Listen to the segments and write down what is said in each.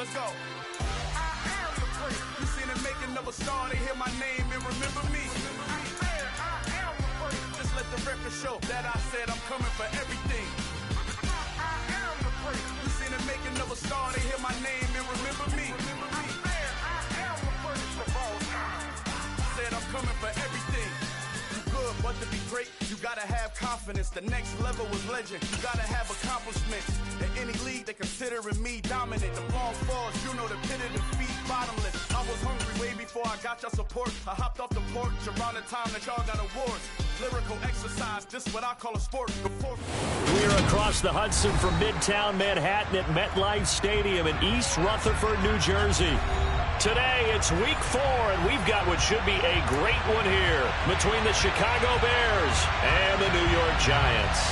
let's go. I am the prince. You seen the making of a star, they hear my name and remember me. I am the prince. Just let the record show that I said I'm coming for everything. I am the prince. You seen the making of a star, they hear my name and remember me. I am the prince of all time. Said I'm coming for everything. You good, but to be great, you gotta have confidence. The next level was legend. You gotta have accomplishments. In any league, they considering me dominant. The long falls, you know the pit of defeat, bottomless. I was hungry way before I got your support. I hopped off the porch around the time that y'all got awards. Lyrical exercise, this what I call a sport. We're across the Hudson from Midtown Manhattan at MetLife Stadium in East Rutherford, New Jersey. Today, it's week 4, and we've got what should be a great one here between the Chicago Bears and the New York Giants.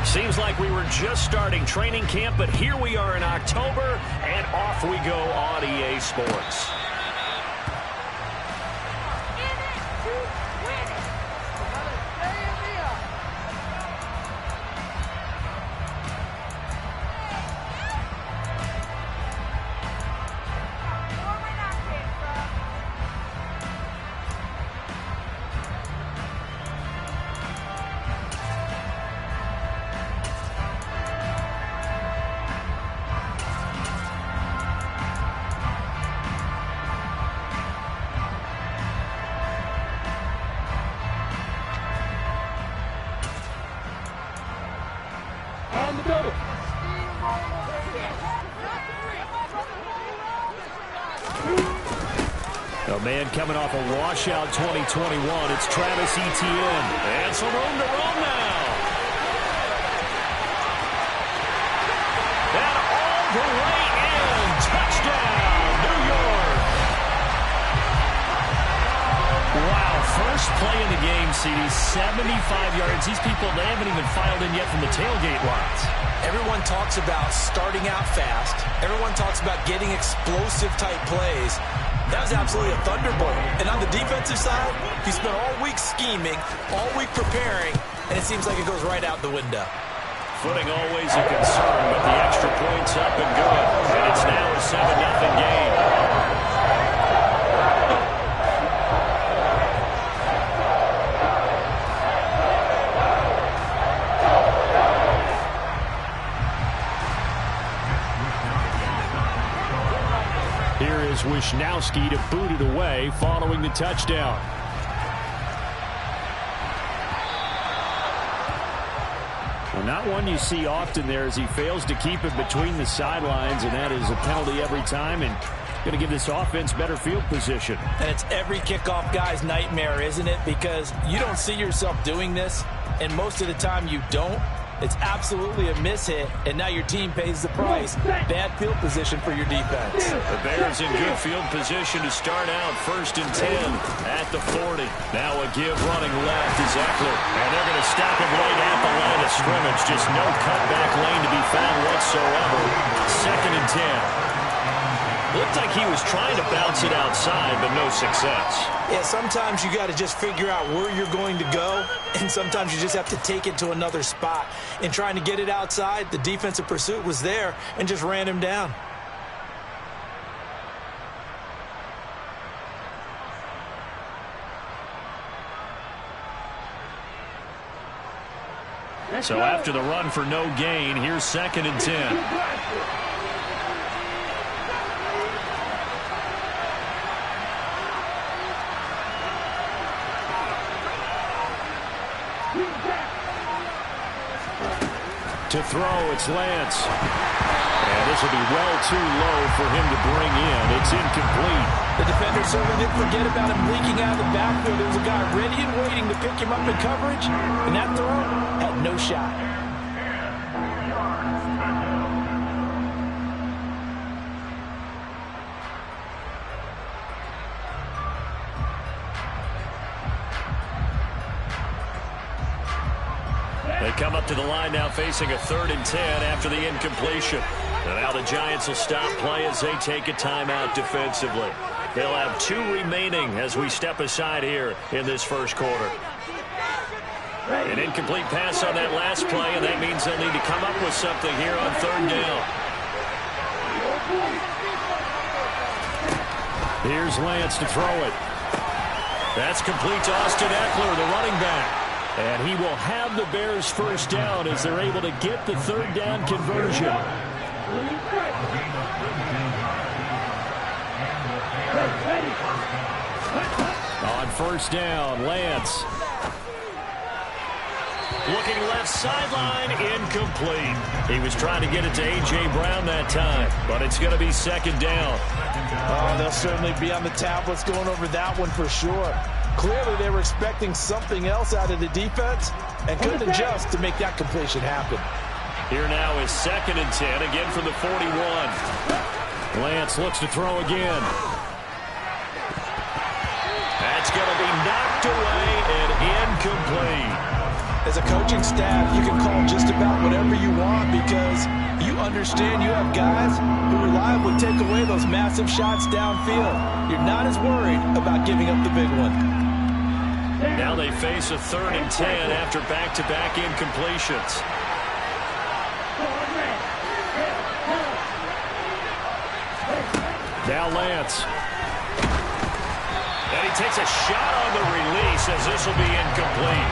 Seems like we were just starting training camp, but here we are in October, and off we go on EA Sports. A man coming off a washout 2021. It's Travis Etienne. And some room to run now. And all the way in. Touchdown, New York. Wow, first play in the game, CD, 75 yards. These people, they haven't even filed in yet from the tailgate lines. Everyone talks about starting out fast. Everyone talks about getting explosive-type plays. That was absolutely a thunderbolt. And on the defensive side, he spent all week scheming, all week preparing, and it seems like it goes right out the window. Footing always a concern, but the extra point's up and good. And it's now a 7-0 game. Here is Wisnowski to boot it away following the touchdown. Well, not one you see often there as he fails to keep it between the sidelines, and that is a penalty every time and going to give this offense better field position. And it's every kickoff guy's nightmare, isn't it? Because you don't see yourself doing this, and most of the time you don't. It's absolutely a mishit, and now your team pays the price. Bad field position for your defense. The Bears in good field position to start out 1st and 10 at the 40. Now a give running left is Eckler, and they're going to stop him right at the line of scrimmage. Just no cutback lane to be found whatsoever. 2nd and 10. Looked like he was trying to bounce it outside, but no success. Yeah, sometimes you got to just figure out where you're going to go, and sometimes you just have to take it to another spot. In trying to get it outside, the defensive pursuit was there and just ran him down. So after the run for no gain, here's 2nd and 10. To throw, it's Lance. And this will be well too low for him to bring in. It's incomplete. The defender certainly didn't forget about him leaking out of the backfield. There was a guy ready and waiting to pick him up in coverage, and that throw had no shot. They come up to the line now facing a 3rd and 10 after the incompletion. And now the Giants will stop play as they take a timeout defensively. They'll have 2 remaining as we step aside here in this first quarter. An incomplete pass on that last play, and that means they'll need to come up with something here on 3rd down. Here's Lance to throw it. That's complete to Austin Eckler, the running back. And he will have the Bears first down as they're able to get the 3rd down conversion. On 1st down, Lance. Looking left sideline, incomplete. He was trying to get it to A.J. Brown that time, but it's going to be 2nd down. Oh, they'll certainly be on the tablets going over that one for sure. Clearly, they were expecting something else out of the defense and couldn't adjust to make that completion happen. Here now is 2nd and 10, again from the 41. Lance looks to throw again. That's going to be knocked away and incomplete. As a coaching staff, you can call just about whatever you want because you understand you have guys who reliably take away those massive shots downfield. You're not as worried about giving up the big one. Now they face a 3rd and 10 after back-to-back incompletions. Now Lance. And he takes a shot on the release as this will be incomplete.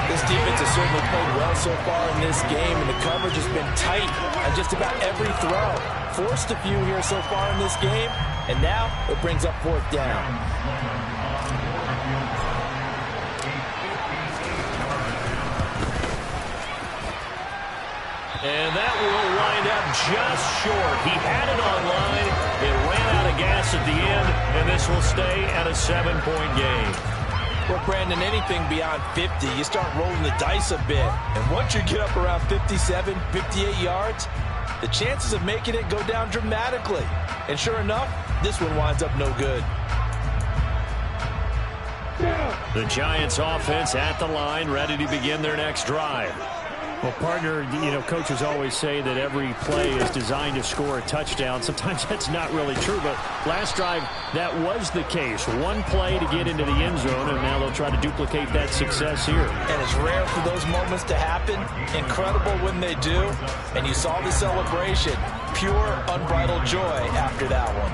This defense has certainly played well so far in this game, and the coverage has been tight on just about every throw. Forced a few here so far in this game, and now it brings up 4th down. And that will wind up just short. He had it on line. It ran out of gas at the end, and this will stay at a 7-point game. Well, Brandon, anything beyond 50, you start rolling the dice a bit. And once you get up around 57, 58 yards, the chances of making it go down dramatically. And sure enough, this one winds up no good. The Giants offense at the line, ready to begin their next drive. Well, partner, you know, coaches always say that every play is designed to score a touchdown. Sometimes that's not really true, but last drive, that was the case. One play to get into the end zone, and now they'll try to duplicate that success here. And it's rare for those moments to happen. Incredible when they do. And you saw the celebration. Pure, unbridled joy after that one.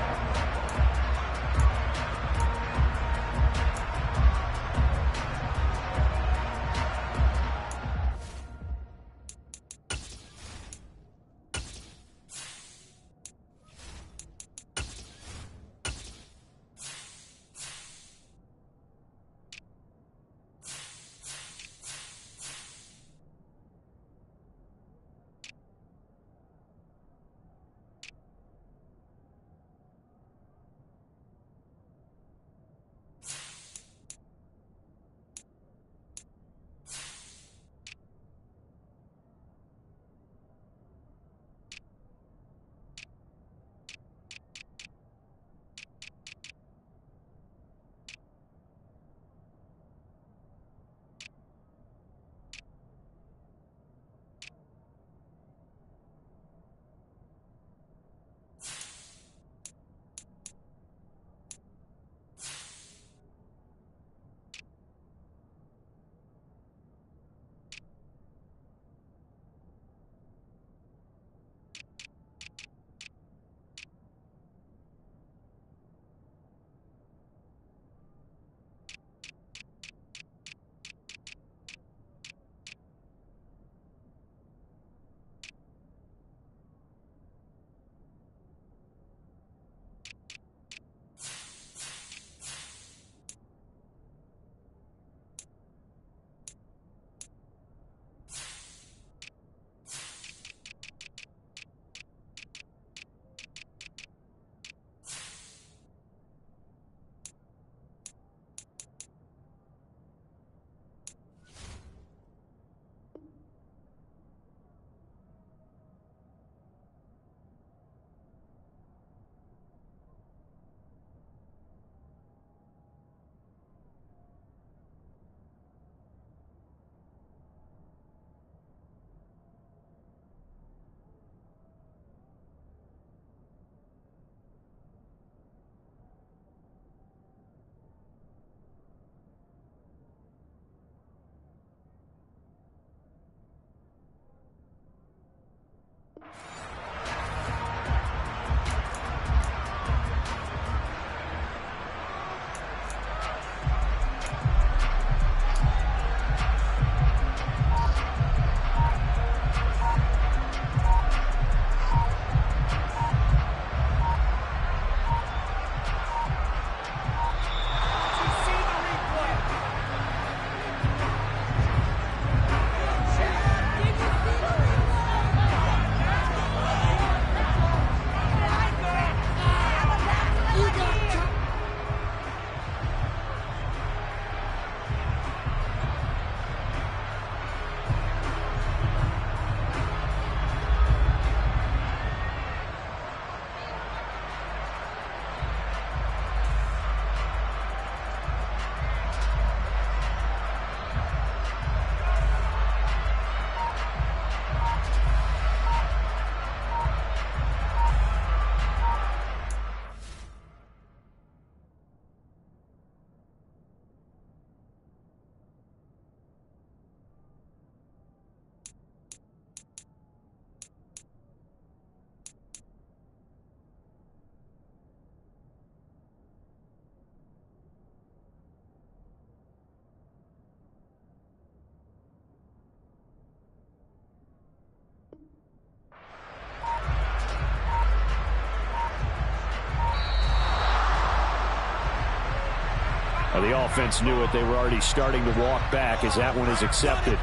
The offense knew it. They were already starting to walk back as that one is accepted.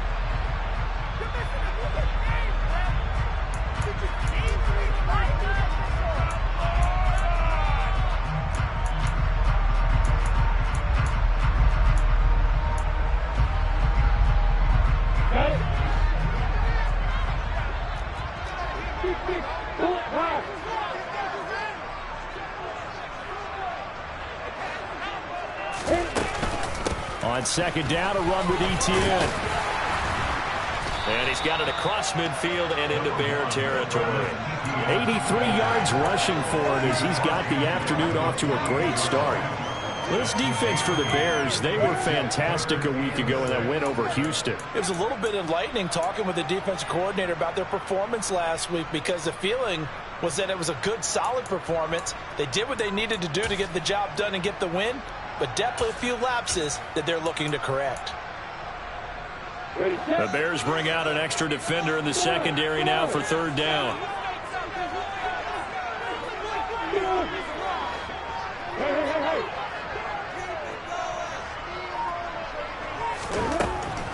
On second down, a run with Etienne. And he's got it across midfield and into Bear territory. 83 yards rushing for him as he's got the afternoon off to a great start. Well, this defense for the Bears, they were fantastic a week ago in that win over Houston. It was a little bit enlightening talking with the defensive coordinator about their performance last week, because the feeling was that it was a good, solid performance. They did what they needed to do to get the job done and get the win, but definitely a few lapses that they're looking to correct. The Bears bring out an extra defender in the secondary now for third down.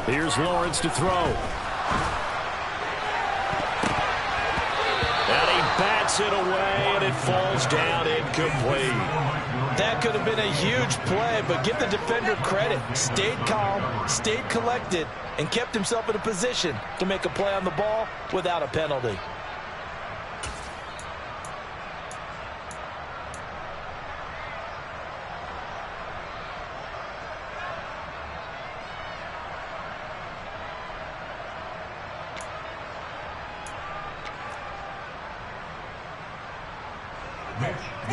Here's Lawrence to throw. And he bats it away, and it falls down incomplete. That could have been a huge play, but give the defender credit. Stayed calm, stayed collected, and kept himself in a position to make a play on the ball without a penalty.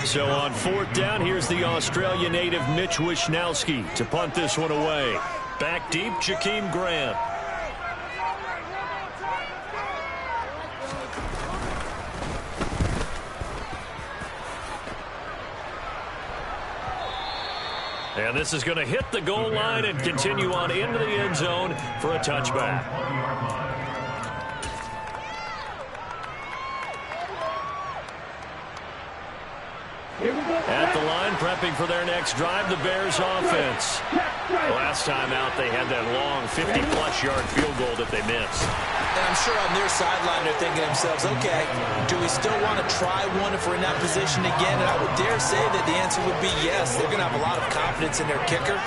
So on fourth down, here's the Australia native Mitch Wishnowsky to punt this one away. Back deep, Jakeem Grant. And this is going to hit the goal line and continue on into the end zone for a touchback. At the line, prepping for their next drive, the Bears offense. Last time out, they had that long 50-plus yard field goal that they missed. And I'm sure on their sideline they're thinking to themselves, okay, do we still want to try one if we're in that position again? And I would dare say that the answer would be yes. They're going to have a lot of confidence in their kicker.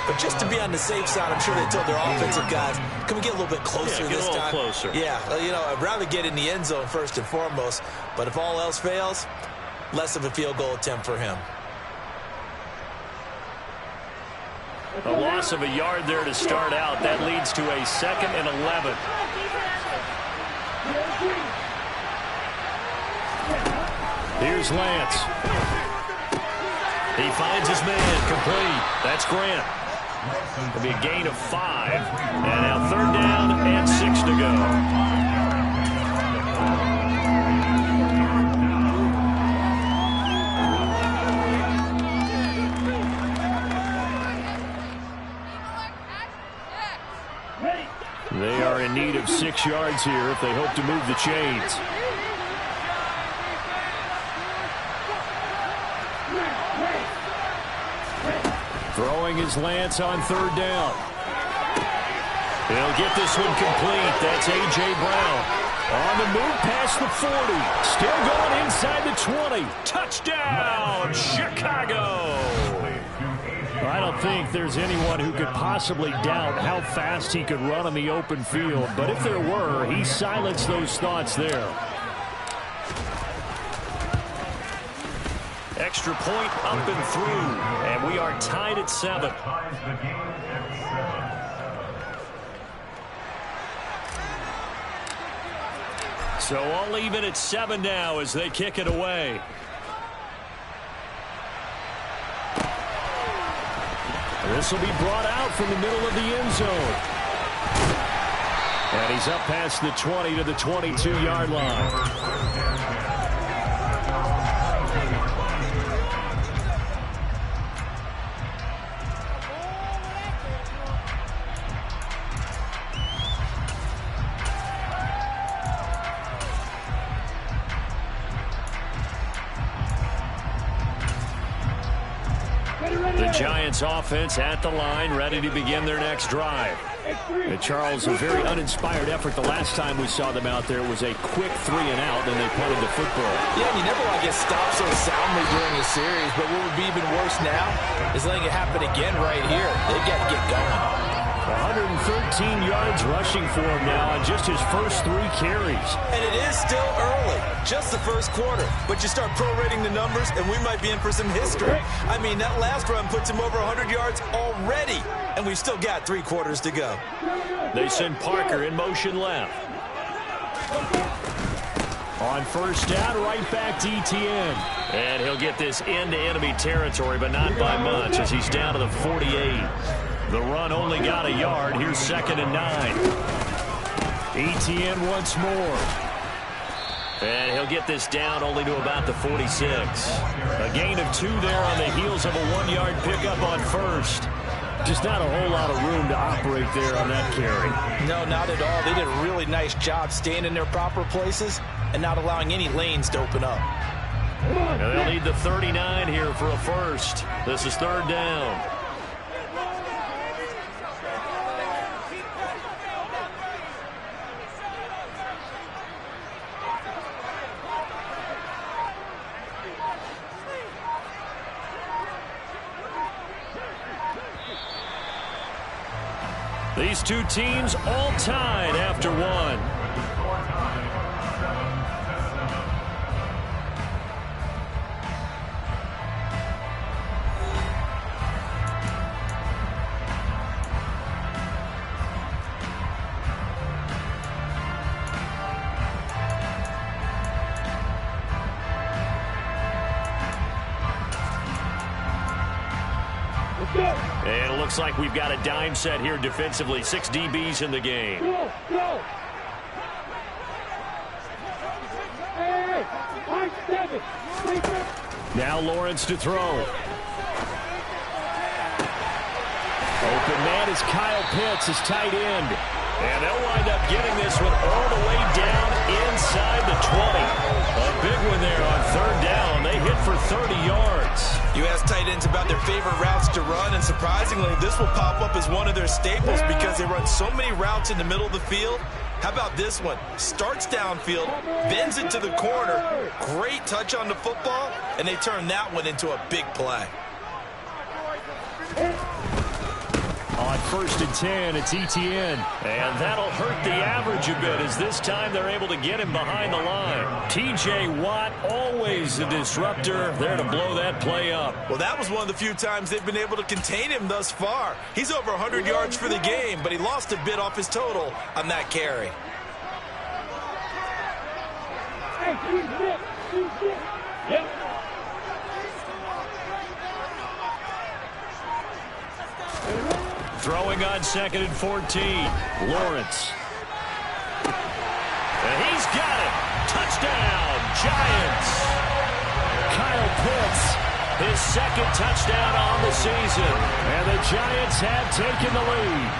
But just to be on the safe side, I'm sure they told their offensive guys, can we get a little bit closer this time? Closer. Yeah, you know, I'd rather get in the end zone first and foremost. But if all else fails, less of a field goal attempt for him. A loss of a yard there to start out. That leads to a 2nd and 11. Here's Lance. He finds his man, complete. That's Grant. It'll be a gain of 5. And now third down and 6 to go. are in need of 6 yards here if they hope to move the chains. Throwing his lance on 3rd down. He'll get this one complete. That's A.J. Brown. On the move past the 40. Still going inside the 20. Touchdown, Chicago. I don't think there's anyone who could possibly doubt how fast he could run on the open field. But if there were, he silenced those thoughts there. Extra point up and through. And we are tied at 7. So all even at 7 now as they kick it away. This will be brought out from the middle of the end zone. And he's up past the 20 to the 22-yard line. The Giants offense at the line, ready to begin their next drive. And Charles, a very uninspired effort. The last time we saw them out there was a quick 3 and out, then they punted the football. Yeah, and you never want to get stopped so soundly during a series, but what would be even worse now is letting it happen again right here. They've got to get going. 113 yards rushing for him now on just his first 3 carries. And it is still early, just the first quarter. But you start prorating the numbers, and we might be in for some history. I mean, that last run puts him over 100 yards already, and we've still got 3 quarters to go. They send Parker in motion left. On first down, right back to Etienne. And he'll get this into enemy territory, but not by much as he's down to the 48. The run only got a yard. Here's 2nd and 9. Etienne once more. And he'll get this down only to about the 46. A gain of 2 there on the heels of a 1-yard pickup on first. Just not a whole lot of room to operate there on that carry. No, not at all. They did a really nice job staying in their proper places and not allowing any lanes to open up. And they'll need the 39 here for a first. This is 3rd down. These 2 teams all tied after 1. And it looks like we've got a dime set here defensively. 6 DBs in the game. Go, go. Hey, 5-7. Now Lawrence to throw. Open man is Kyle Pitts, his tight end. And they'll wind up getting this one all the way down inside the 20. A big one there on 3rd down. They hit for 30 yards. You ask tight ends about their favorite routes to run, and surprisingly, this will pop up as one of their staples because they run so many routes in the middle of the field. How about this one? Starts downfield, bends it to the corner. Great touch on the football, and they turn that one into a big play. On 1st and 10, it's Etienne. And that'll hurt the average a bit as this time they're able to get him behind the line. T.J. Watt, always a disruptor, there to blow that play up. Well, that was one of the few times they've been able to contain him thus far. He's over 100 yards for the game, but he lost a bit off his total on that carry. Yep. Throwing on 2nd and 14. Lawrence. And he's got it. Touchdown, Giants. Kyle Pitts, his 2nd touchdown on the season. And the Giants have taken the lead.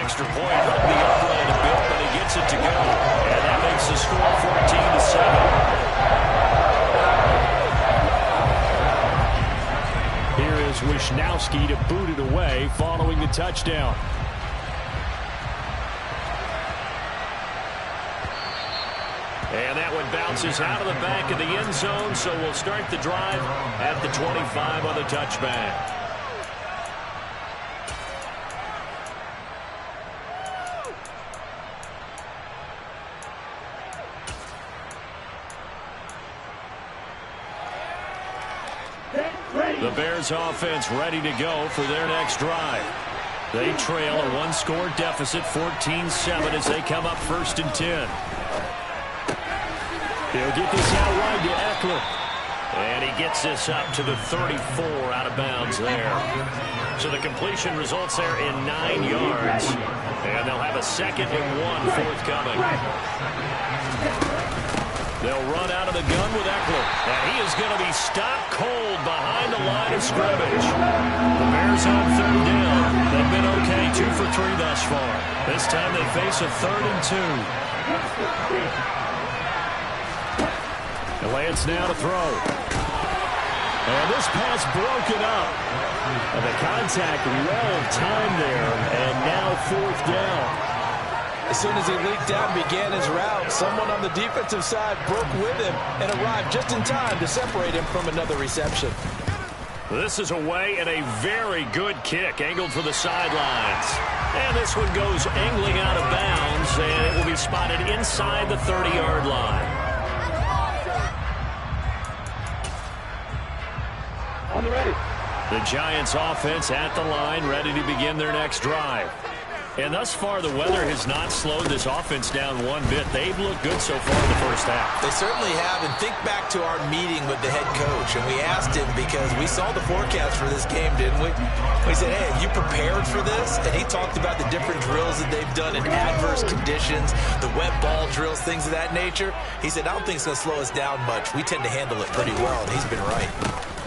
extra point hurt the upland a bit, but he gets it to go. And that makes the score 14-7. Here is Wisnowski to boot it away following the touchdown. And that one bounces out of the back of the end zone, so we'll start the drive at the 25 on the touchback. The Bears offense ready to go for their next drive. They trail a one-score deficit, 14-7, as they come up 1st and 10. He'll get this out wide to Eckler. And he gets this up to the 34 out of bounds there. So the completion results there in 9 yards. And they'll have a 2nd and 1 forthcoming. They'll run out of the gun with Eckler. And he is going to be stopped cold behind the line of scrimmage. The Bears on 3rd down. They've been okay, 2 for 3 thus far. This time they face a 3rd and 2. Lance now to throw. And this pass broken up. And the contact well timed there. And now 4th down. As soon as he leaked out and began his route, someone on the defensive side broke with him and arrived just in time to separate him from another reception. This is away and a very good kick, angled for the sidelines. And this one goes angling out of bounds, and it will be spotted inside the 30-yard line. The Giants offense at the line, ready to begin their next drive. And thus far, the weather has not slowed this offense down one bit. They've looked good so far in the first half. They certainly have. And think back to our meeting with the head coach. And we asked him, because we saw the forecast for this game, didn't we? We said, hey, have you prepared for this? And he talked about the different drills that they've done in adverse conditions, the wet ball drills, things of that nature. He said, I don't think it's going to slow us down much. We tend to handle it pretty well, and he's been right.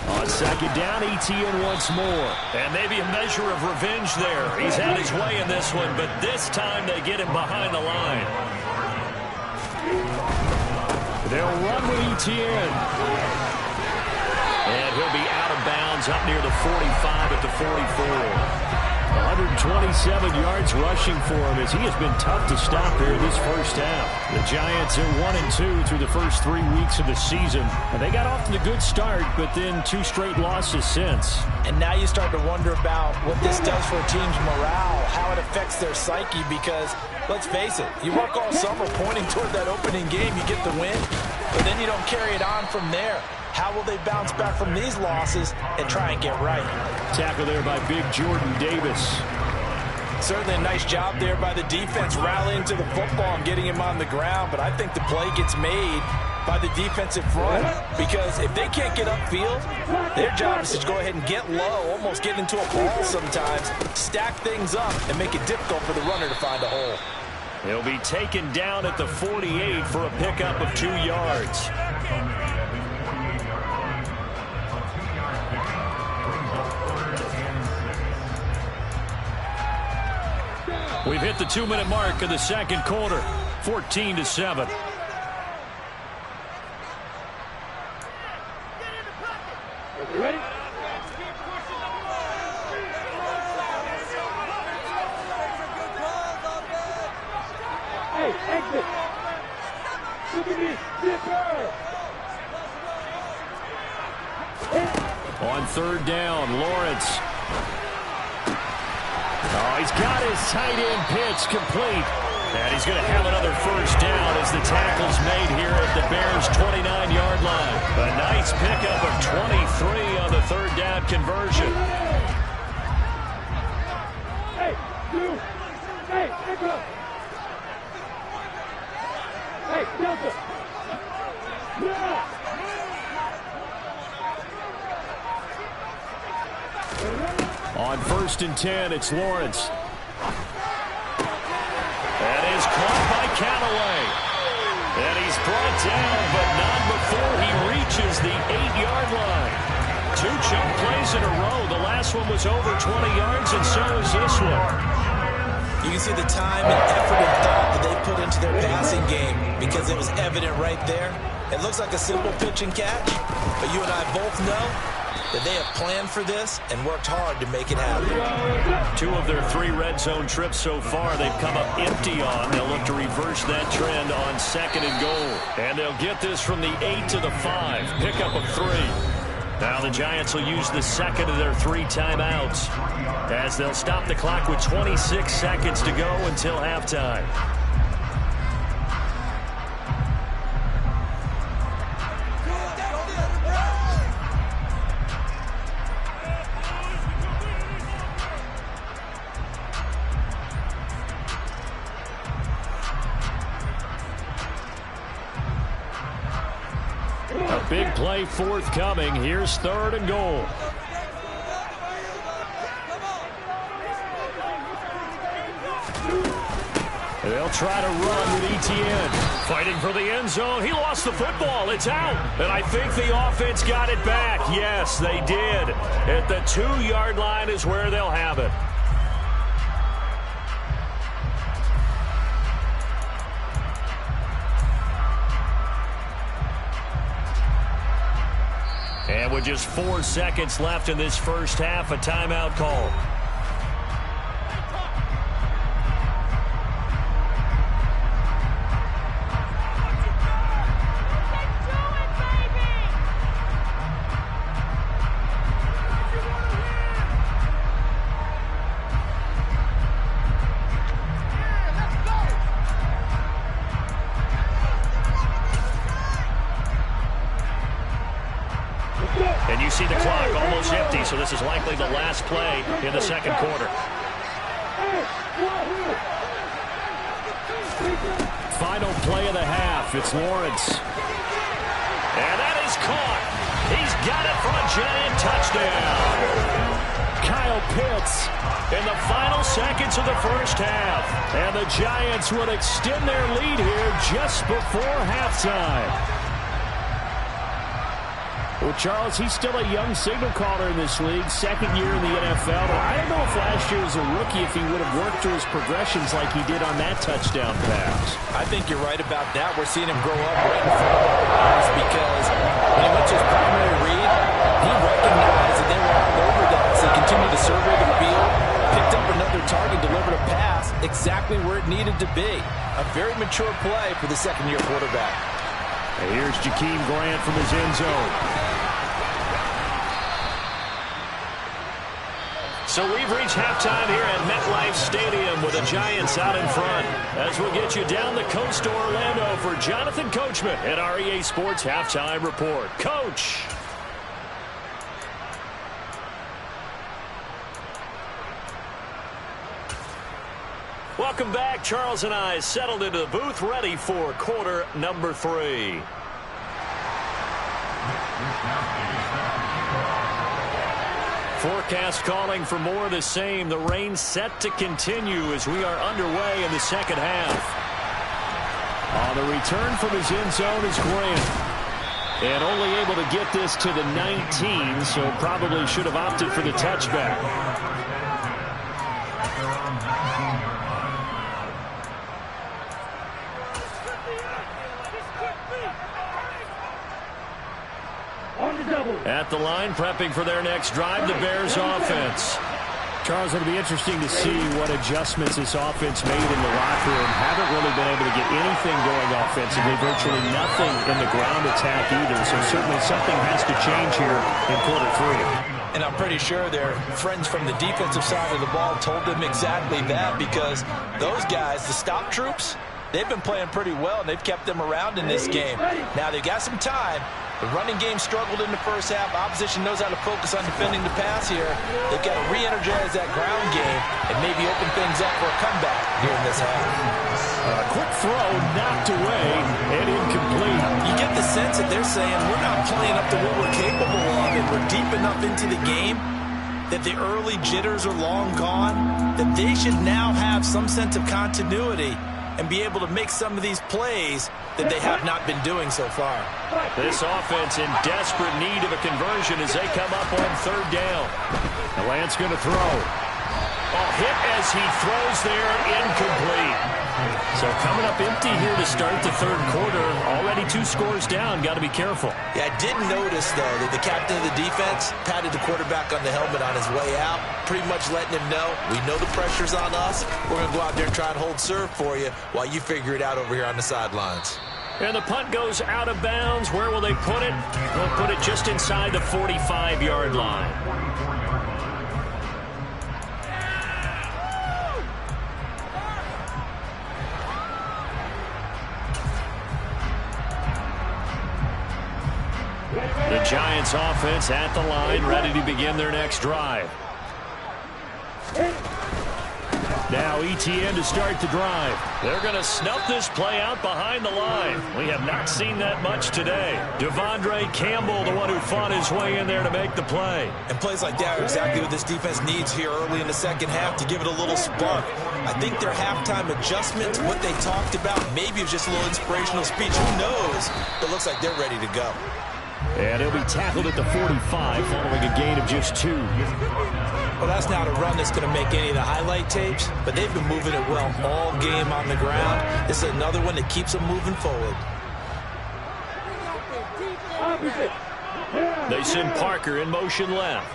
On 2nd down, Etienne once more. And maybe a measure of revenge there. He's had his way in this one, but this time they get him behind the line. They'll run with Etienne. And he'll be out of bounds up near the 45 at the 44. 127 yards rushing for him, as he has been tough to stop here this first half. The Giants are 1-2 through the first 3 weeks of the season. And they got off to a good start, but then 2 straight losses since. And now you start to wonder about what this does for a team's morale, how it affects their psyche, because, let's face it, you work all summer pointing toward that opening game, you get the win, but then you don't carry it on from there. How will they bounce back from these losses and try and get right? Tackle there by big Jordan Davis. Certainly a nice job there by the defense rallying to the football and getting him on the ground, but I think the play gets made by the defensive front, because if they can't get upfield, their job is to go ahead and get low, almost get into a ball sometimes, stack things up, and make it difficult for the runner to find a hole. He'll be taken down at the 48 for a pickup of 2 yards. We've hit the 2-minute mark of the second quarter, 14-7. Ready? Hey, exit. Look at me. On 3rd down, Lawrence. Oh, he's got his tight end pitch complete. And he's going to have another first down as the tackle's made here at the Bears' 29-yard line. A nice pickup of 23 on the 3rd down conversion. Hey, you. Hey, Nicholas. Hey, Delta. Yeah. On 1st and 10, it's Lawrence. That is caught by Callaway. And he's brought down, but not before he reaches the 8-yard line. 2 chunk plays in a row. The last one was over 20 yards, and so is this one. You can see the time and effort and thought that they put into their passing game because it was evident right there. It looks like a simple pitch and catch, but you and I both know that they have planned for this and worked hard to make it happen. 2 of their 3 red zone trips so far they've come up empty on. They'll look to reverse that trend on 2nd and goal. And they'll get this from the 8 to the 5. Pickup of 3. Now the Giants will use the 2nd of their 3 timeouts as they'll stop the clock with 26 seconds to go until halftime. A big play forthcoming. Here's 3rd and goal. They'll try to run with Etienne. Fighting for the end zone. He lost the football. It's out. And I think the offense got it back. Yes, they did. At the 2-yard line is where they'll have it. And with just 4 seconds left in this first half, a timeout call. And you see the clock almost empty, so this is likely the last play in the 2nd quarter. Final play of the half. It's Lawrence. And that is caught. He's got it for a Giant touchdown. Kyle Pitts in the final seconds of the first half. And the Giants would extend their lead here just before halftime. Well, Charles, he's still a young signal caller in this league, 2nd year in the NFL. But I don't know if last year as a rookie, if he would have worked through his progressions like he did on that touchdown pass. I think you're right about that. We're seeing him grow up right in front of our eyes because when he went to his primary read, he recognized that they were all over that. So he continued to survey the field, picked up another target, delivered a pass exactly where it needed to be. A very mature play for the 2nd-year quarterback. And here's Jakeem Grant from his end zone. So we've reached halftime here at MetLife Stadium with the Giants out in front. As we'll get you down the coast to Orlando for Jonathan Coachman at our EA Sports Halftime Report. Coach. Welcome back. Charles and I settled into the booth ready for quarter number 3. Forecast calling for more of the same. The rain set to continue as we are underway in the 2nd half. On the return from his end zone is Grant. And only able to get this to the 19, so probably should have opted for the touchback. At the line, prepping for their next drive, the Bears offense. Charles, it'll be interesting to see what adjustments this offense made in the locker room. Haven't really been able to get anything going offensively, virtually nothing in the ground attack either. So certainly something has to change here in quarter 3. And I'm pretty sure their friends from the defensive side of the ball told them exactly that because those guys, the stop troops, they've been playing pretty well, and they've kept them around in this game. Now, they've got some time. The running game struggled in the first half. Opposition knows how to focus on defending the pass here. They've got to re-energize that ground game and maybe open things up for a comeback here in this half. Quick throw, knocked away, and incomplete. You get the sense that they're saying, we're not playing up to what we're capable of, and we're deep enough into the game that the early jitters are long gone, that they should now have some sense of continuity and be able to make some of these plays that they have not been doing so far. This offense in desperate need of a conversion as they come up on 3rd down. The Lance going to throw. Hit as he throws there, incomplete. So coming up empty here to start the third quarter. Already 2 scores down. Got to be careful. Yeah, I did notice, though, that the captain of the defense patted the quarterback on the helmet on his way out, pretty much letting him know, we know the pressure's on us. We're going to go out there and try and hold serve for you while you figure it out over here on the sidelines. And the punt goes out of bounds. Where will they put it? They'll put it just inside the 45-yard line. The Giants offense at the line, ready to begin their next drive. Now ETN to start the drive. They're going to snuff this play out behind the line. We have not seen that much today. Devondre Campbell, the one who fought his way in there to make the play. And plays like that are exactly what this defense needs here early in the second half to give it a little spark. I think their halftime adjustment to what they talked about, maybe it was just a little inspirational speech. Who knows? But it looks like they're ready to go. And he'll be tackled at the 45 following a gain of just 2. Well, that's not a run that's going to make any of the highlight tapes, but they've been moving it well all game on the ground. This is another one that keeps them moving forward. They send Parker in motion left.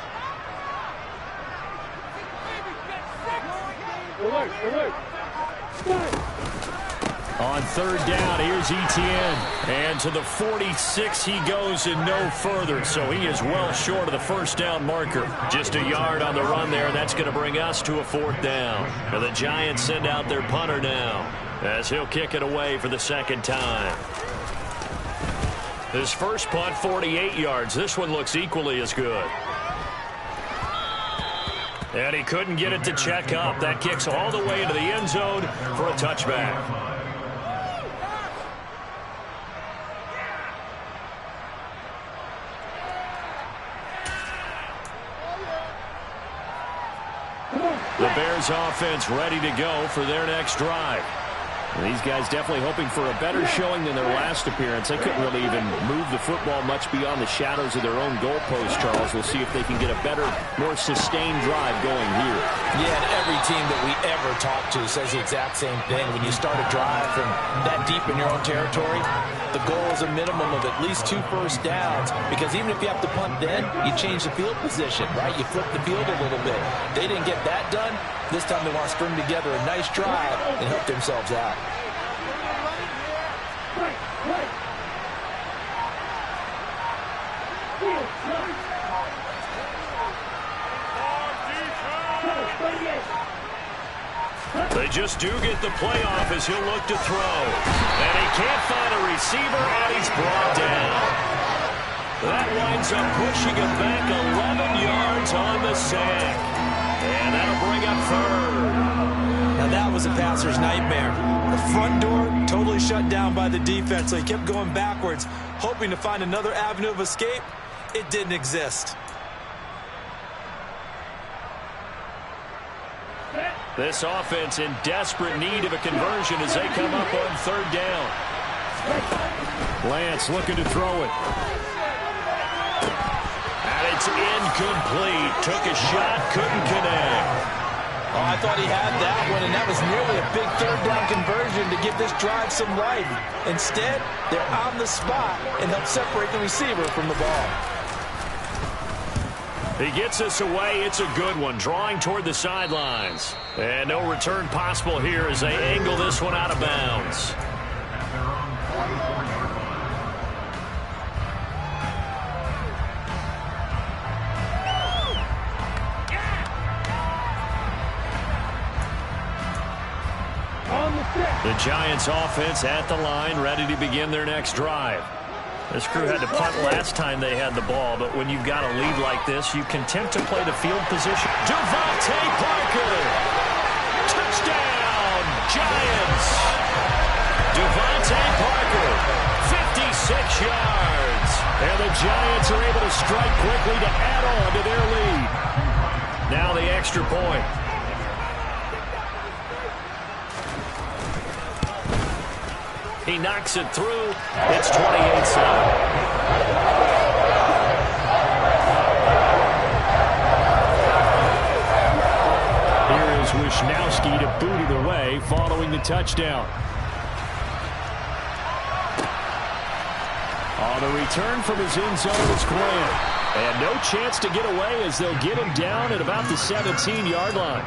On third down, here's ETN. And to the 46 he goes and no further. So he is well short of the first down marker. Just a yard on the run there, and that's going to bring us to a 4th down. And the Giants send out their punter now as he'll kick it away for the second time. His first punt, 48 yards. This one looks equally as good. And he couldn't get it to check up. That kicks all the way into the end zone for a touchback. The Bears offense ready to go for their next drive. These guys definitely hoping for a better showing than their last appearance. They couldn't really even move the football much beyond the shadows of their own goalpost, Charles. We'll see if they can get a better, more sustained drive going here. Yeah, and every team that we ever talk to says the exact same thing. When you start a drive from that deep in your own territory, the goal is a minimum of at least 2 first downs, because even if you have to punt then, you change the field position, right? You flip the field a little bit. They didn't get that done. This time they want to string together a nice drive and help themselves out. They just do get the playoff as he'll look to throw. And he can't find a receiver, and he's brought down. That winds up pushing him back 11 yards on the sack. And that'll bring up 3rd. Now that was a passer's nightmare. The front door totally shut down by the defense, so he kept going backwards, hoping to find another avenue of escape. It didn't exist. This offense in desperate need of a conversion as they come up on 3rd down. Lance looking to throw it. And it's incomplete. Took a shot, couldn't connect. Oh, I thought he had that one, and that was nearly a big 3rd down conversion to give this drive some life. Instead, they're on the spot and help separate the receiver from the ball. He gets us away. It's a good one, drawing toward the sidelines. And no return possible here as they angle this one out of bounds. The Giants offense at the line, ready to begin their next drive. This crew had to punt last time they had the ball, but when you've got a lead like this, you can tempt to play the field position. Devontae Parker! Touchdown, Giants! Devontae Parker, 56 yards. And the Giants are able to strike quickly to add on to their lead. Now the extra point. He knocks it through. It's 28-7. here is Wisnowski to boot it away following the touchdown. On the return from his end zone is Graham. And no chance to get away as they'll get him down at about the 17-yard line.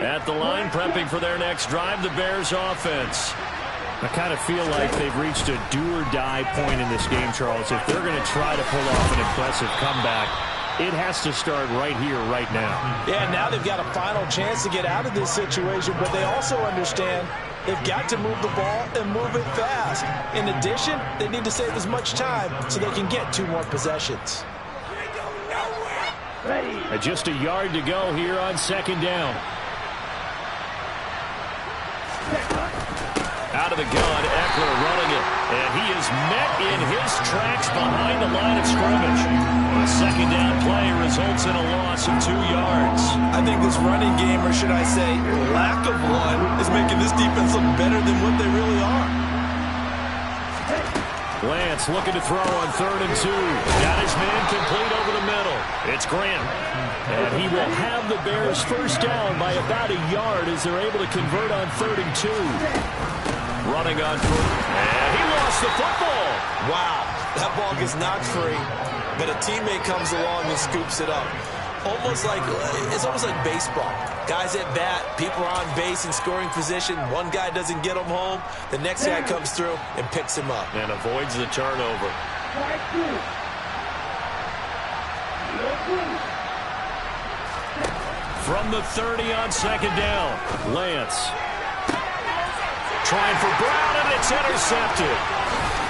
At the line, prepping for their next drive, the Bears offense. I kind of feel like they've reached a do-or-die point in this game, Charles. If they're going to try to pull off an impressive comeback, it has to start right here, right now. Yeah, now they've got a final chance to get out of this situation, but they also understand they've got to move the ball and move it fast. In addition, they need to save as much time so they can get 2 more possessions. Just a yard to go here on second down. Out of the gun, Eckler running it. And he is met in his tracks behind the line of scrimmage. The second down play results in a loss of 2 yards. I think this running game, or should I say lack of one, is making this defense look better than what they really are. Lance looking to throw on 3rd and 2. Got his man complete over the middle. It's Graham. And he will have the Bears first down by about a yard as they're able to convert on 3rd and 2. Running on 4th. And he lost the football. Wow, that ball gets knocked free, but a teammate comes along and scoops it up. It's almost like baseball. Guys at bat, people are on base in scoring position. One guy doesn't get him home. The next guy comes through and picks him up. And avoids the turnover. From the 30 on second down, Lance. Trying for Brown, and it's intercepted.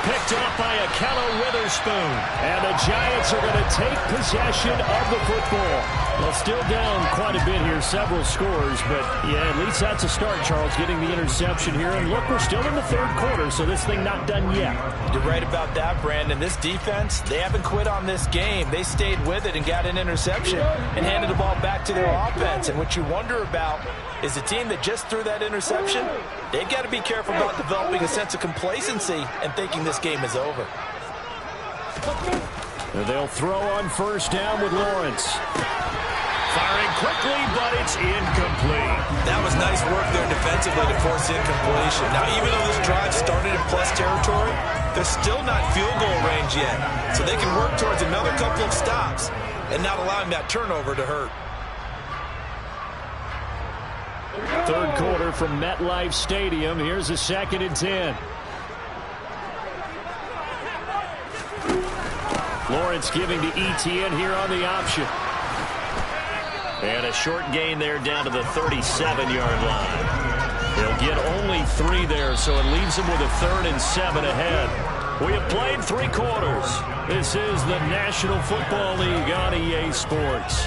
Picked up by Akello Witherspoon. And the Giants are going to take possession of the football. Well, still down quite a bit here, several scores. But, yeah, at least that's a start, Charles, getting the interception here. And, look, we're still in the 3rd quarter, so this thing not done yet. You're right about that, Brandon. This defense, they haven't quit on this game. They stayed with it and got an interception and handed the ball back to their offense. And what you wonder about is the team that just threw that interception, they've got to be careful about developing a sense of complacency and thinking this game is over. And they'll throw on first down with Lawrence. Firing quickly, but it's incomplete. That was nice work there defensively to force incompletion. Now, even though this drive started in plus territory, they're still not field goal range yet. So they can work towards another couple of stops and not allowing that turnover to hurt. 3rd quarter from MetLife Stadium. Here's a 2nd and 10. Lawrence giving to Etienne here on the option. And a short gain there down to the 37-yard line. They'll get only 3 there, so it leaves them with a 3rd and 7 ahead. We have played 3 quarters. This is the National Football League on EA Sports.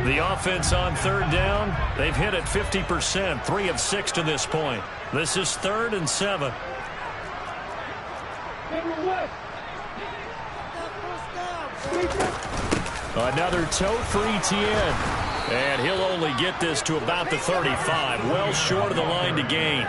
The offense on 3rd down, they've hit it 50%, 3 of 6 to this point. This is 3rd and 7. Another tote for Etienne. And he'll only get this to about the 35, well short of the line to gain.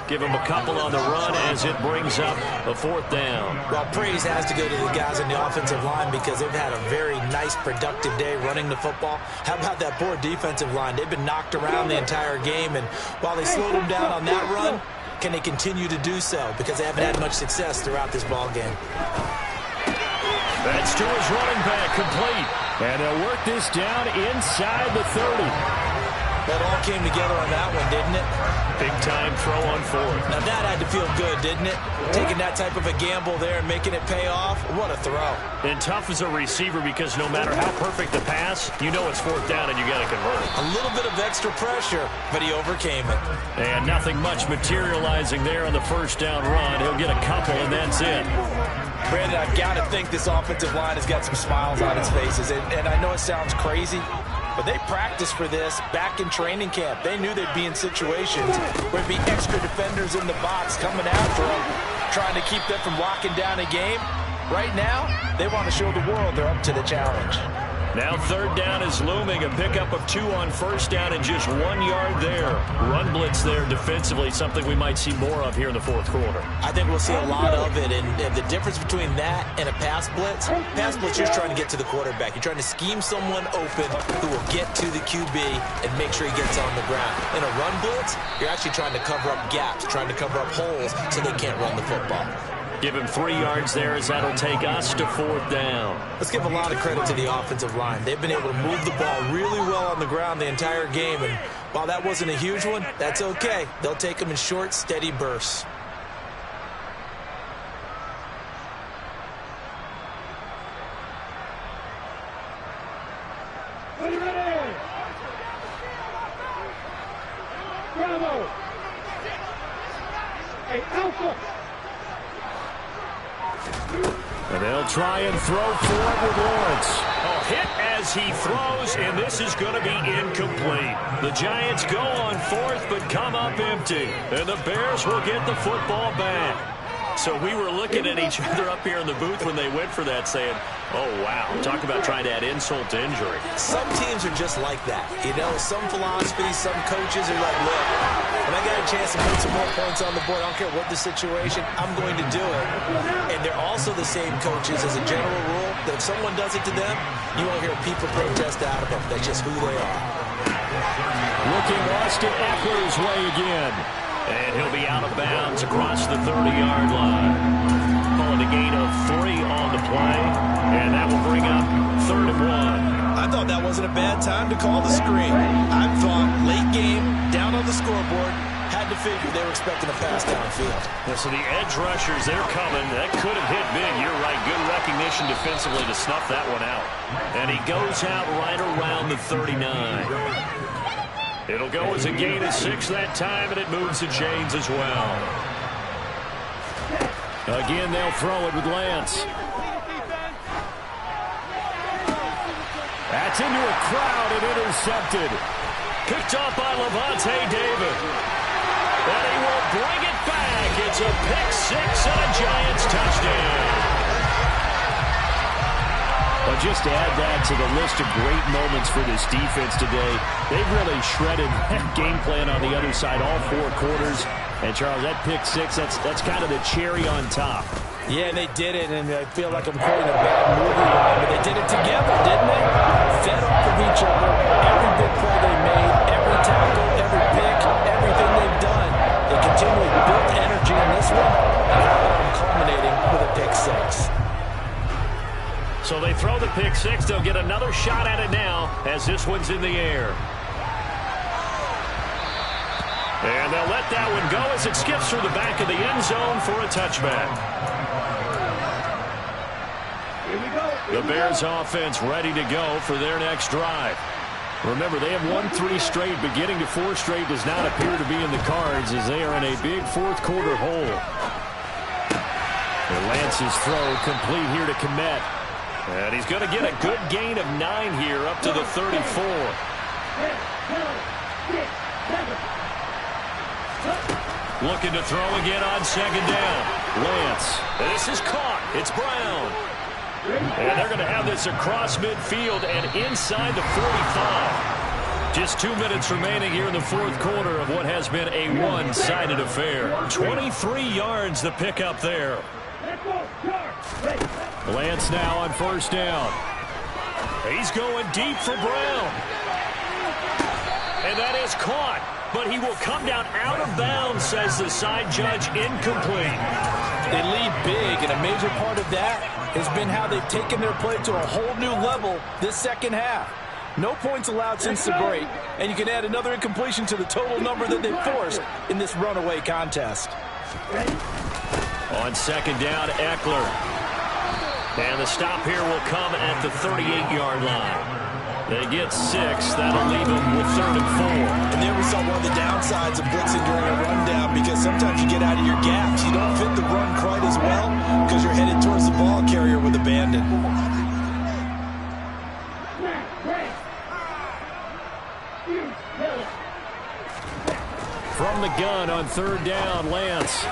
Give him a couple on the run as it brings up a 4th down. Well, praise has to go to the guys on the offensive line because they've had a very nice, productive day running the football. How about that poor defensive line? They've been knocked around the entire game, and while they slowed them down on that run, can they continue to do so? Because they haven't had much success throughout this ball game. That's to his running back, complete. And they'll work this down inside the 30. That all came together on that one, didn't it? Big-time throw on 4th. Now that had to feel good, didn't it? Taking that type of a gamble there and making it pay off. What a throw. And tough as a receiver because no matter how perfect the pass, you know it's 4th down and you got to convert. A little bit of extra pressure, but he overcame it. And nothing much materializing there on the first down run. He'll get a couple, and that's it. Brandon, I've got to think this offensive line has got some smiles on its faces. And I know it sounds crazy, but they practiced for this back in training camp. They knew they'd be in situations where there'd be extra defenders in the box coming after them, trying to keep them from locking down a game. Right now, they want to show the world they're up to the challenge. Now third down is looming. A pickup of 2 on first down and just 1 yard there. Run blitz there defensively, something we might see more of here in the fourth quarter. I think we'll see a lot of it. And the difference between that and a pass blitz, you're trying to get to the quarterback. You're trying to scheme someone open who will get to the QB and make sure he gets on the ground. In a run blitz, you're actually trying to cover up gaps, trying to cover up holes so they can't run the football. Give him 3 yards there as that'll take us to fourth down. Let's give a lot of credit to the offensive line. They've been able to move the ball really well on the ground the entire game. And while that wasn't a huge one, that's okay. They'll take them in short, steady bursts. Ready, ready! Bravo! Hey, Alpha! And they'll try and throw for it with Lawrence. A hit as he throws, and this is going to be incomplete. The Giants go on fourth, but come up empty. And the Bears will get the football back. So we were looking at each other up here in the booth when they went for that, saying, oh, wow, talk about trying to add insult to injury. Some teams are just like that. You know, some philosophies, some coaches are like, look, when I got a chance to put some more points on the board, I don't care what the situation, I'm going to do it. And they're also the same coaches as a general rule that if someone does it to them, you won't hear people protest out of them. That's just who they are. Looking Austin Eckler's way again. And he'll be out of bounds across the 30-yard line. Calling a gain of 3 on the play. And that will bring up 3rd and 1. I thought that wasn't a bad time to call the screen. I thought late game, down on the scoreboard, had to figure they were expecting a pass downfield. Yeah, so the edge rushers, they're coming. That could have hit big. You're right. Good recognition defensively to snuff that one out. And he goes out right around the 39. It'll go as a gain of 6 that time, and it moves the chains as well. Again, they'll throw it with Lance. That's into a crowd and intercepted. Picked off by Levante David. And he will bring it back. It's a pick 6 and a Giants touchdown. Well, just to add that to the list of great moments for this defense today, they've really shredded that game plan on the other side all 4 quarters. And, Charles, that pick 6, that's kind of the cherry on top. Yeah, they did it, and I feel like I'm quoting a bad movie line, but they did it together, didn't they? Fed off of each other, every big play they made, every tackle, every pick, everything they've done. They continually built energy in this one, and how about them culminating with a pick 6. So they throw the pick 6. They'll get another shot at it now as this one's in the air. And they'll let that one go as it skips through the back of the end zone for a touchback. Here we go. The Bears offense ready to go for their next drive. Remember, they have won 3 straight, but getting to 4 straight does not appear to be in the cards as they are in a big fourth quarter hole. And Lance's throw complete here to Kmet. And he's going to get a good gain of 9 here up to the 34. Looking to throw again on 2nd down. Lance. And this is caught. It's Brown. And they're going to have this across midfield and inside the 45. Just 2 minutes remaining here in the fourth quarter of what has been a one-sided affair. 23 yards the pickup there. Lance now on 1st down. He's going deep for Brown. And that is caught. But he will come down out of bounds, says the side judge, incomplete. They lead big, and a major part of that has been how they've taken their play to a whole new level this second half. No points allowed since the break, and you can add another incompletion to the total number that they've forced in this runaway contest. On 2nd down, Eckler. And the stop here will come at the 38-yard line. They get 6. That'll leave them with 3rd and 4. And there we saw one of the downsides of blitzing during a rundown, because sometimes you get out of your gaps. You don't fit the run quite as well because you're headed towards the ball carrier with abandon. From the gun on 3rd down, Lance.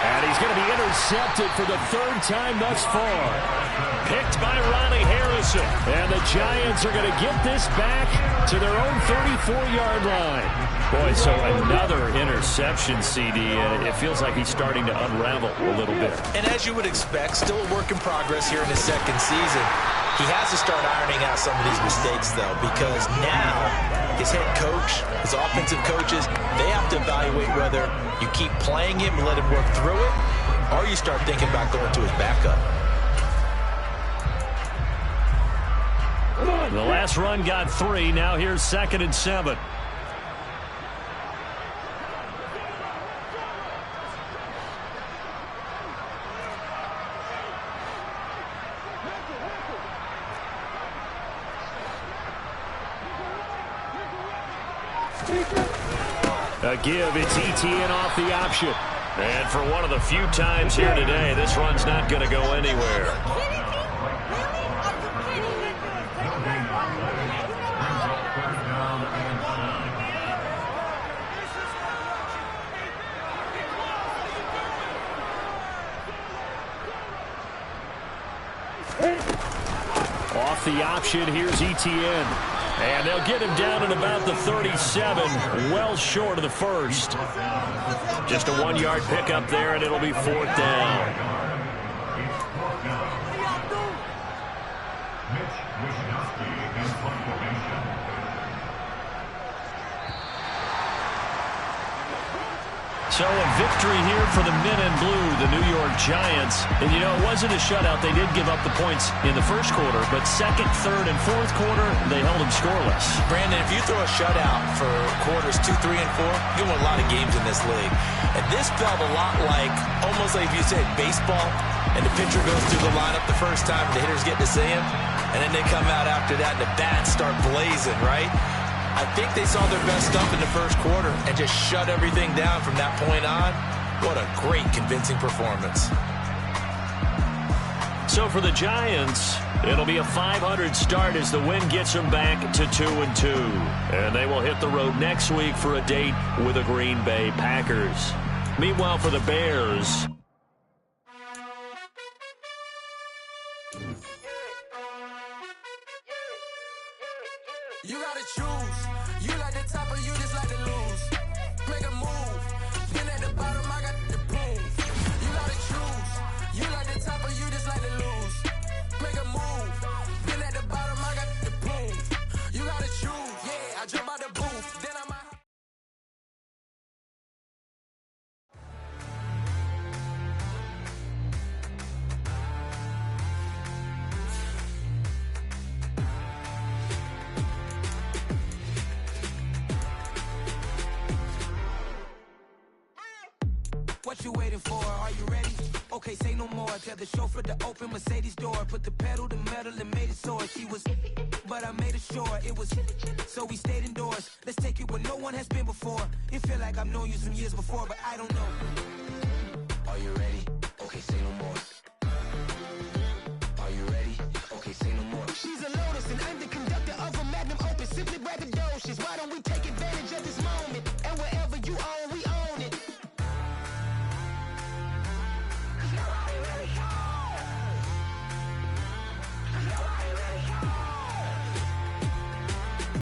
And he's going to be intercepted for the third time thus far. Picked by Ronnie Harrison. And the Giants are going to get this back to their own 34-yard line. Boy, so another interception, CD, and it feels like he's starting to unravel a little bit. And as you would expect, still a work in progress here in his second season. He has to start ironing out some of these mistakes, though, because now his head coach, his offensive coaches, they have to evaluate whether you keep playing him and let him work through it, or you start thinking about going to his backup. The last run got 3. Now here's 2nd and 7. A give, it's ETN off the option. And for one of the few times here today, this run's not going to go anywhere. Off the option, here's ETN. And they'll get him down at about the 37, well short of the first. Just a 1-yard pickup there, and it'll be 4th down. So a victory here for the men in blue, the New York Giants. And, you know, it wasn't a shutout. They did give up the points in the first quarter, but second, third, and fourth quarter, they held them scoreless. Brandon, if you throw a shutout for quarters 2, 3, and 4, you win a lot of games in this league. And this felt a lot like, almost like if you said baseball, and the pitcher goes through the lineup the first time, and the hitters get to see him, and then they come out after that, and the bats start blazing, right? I think they saw their best stuff in the first quarter and just shut everything down from that point on. What a great, convincing performance. So for the Giants, it'll be a 500 start as the win gets them back to 2-2. And they will hit the road next week for a date with the Green Bay Packers. Meanwhile, for the Bears, you gotta choose. You like the top or you just like to lose. Make a move. Then at the bottom, I got the proof. You gotta choose. You like the top or you just like to lose. Make a move. Then at the bottom, I got the proof. You gotta choose. Yeah, I jump out the booth. Then I might. What you waiting for? Are you ready? Okay, say no more. Tell the chauffeur to open Mercedes door. Put the pedal to metal and made it soar. She was, but I made it sure it was. So we stayed indoors. Let's take it where no one has been before. It feel like I've known you some years before, but I don't know. Are you ready? Okay, say no more.